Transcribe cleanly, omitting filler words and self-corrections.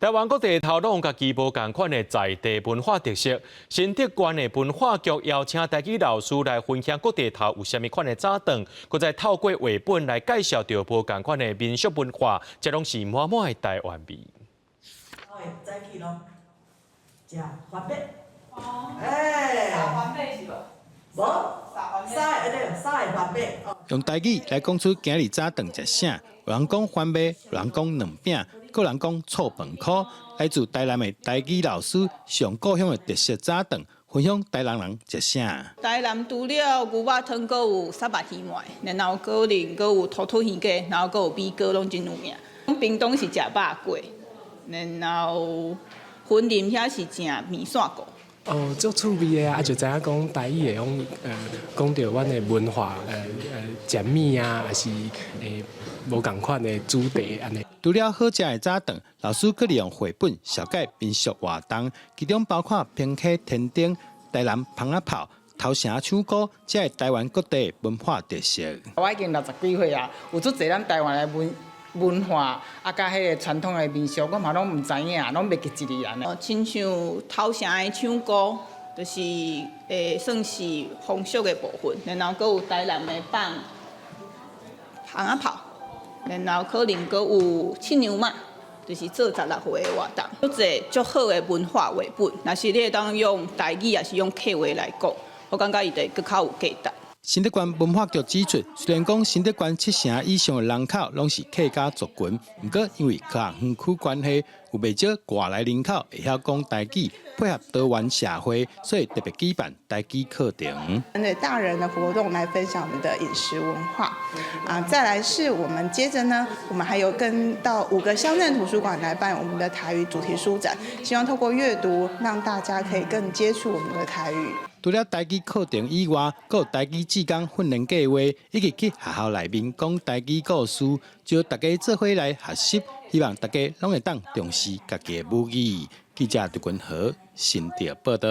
台湾各地头拢有家己无同款的在地文化特色。新竹县的文化局邀请台语老师来分享各地头有啥物款的早顿，佮再透过绘本来介绍着无同款的民俗文化，这拢是满满的台湾味。早起咯，食番麦。哦，哎，沙番麦是无？无，沙的番麦。用台语来讲出今日早顿食啥，有人讲番麦，有人讲卵饼，有人讲醋饭壳。来自台南的台语老师上故乡的特色早顿，分享台南人食啥。台南除了牛肉汤，阁有沙巴鱼糜，然后阁有土土鱼鸡，然后阁有米糕，拢真有名。屏东是食肉粿，然后云林遐是食面线糊。哦，足趣味的啊！就知影讲台语的讲到阮的文化，食米啊，还是无共款的主题安尼。除了好食的早顿，老师佫利用绘本小解民俗活动，其中包括平溪天顶、台南芳仔炮、头城唱歌，这是台湾各地文化特色。我已经60几岁啊，有足侪咱台湾的文化啊，甲迄个传统的民俗，我嘛拢毋知影，拢袂记一字安尼。亲像头城的唱歌，就是算是风俗的部分，然后阁有台南的放芳仔炮，然后可能阁有七娘嘛，就是做16岁的活动，足侪足好的文化绘本。若是你会当用台语，也是用客话来讲，我感觉伊会更较有价值。新竹县文化局指出，虽然讲新竹县7成以上的人口拢是客家族群，不过因为靠园区关系，有袂少外来人口会晓讲台语，配合多元社会，所以特别举办台语课程。针对大人的活动来分享我们的饮食文化再来是我们接着呢，我们还有跟到5个乡镇图书馆来办我们的台语主题书展，希望透过阅读让大家可以更接触我们的台语。除了台语课程以外，还有台语志工训练计划，以及去学校内面讲台语故事，招大家做伙来学习，希望大家拢会当重视家己的母语。记者杜君和新竹报道。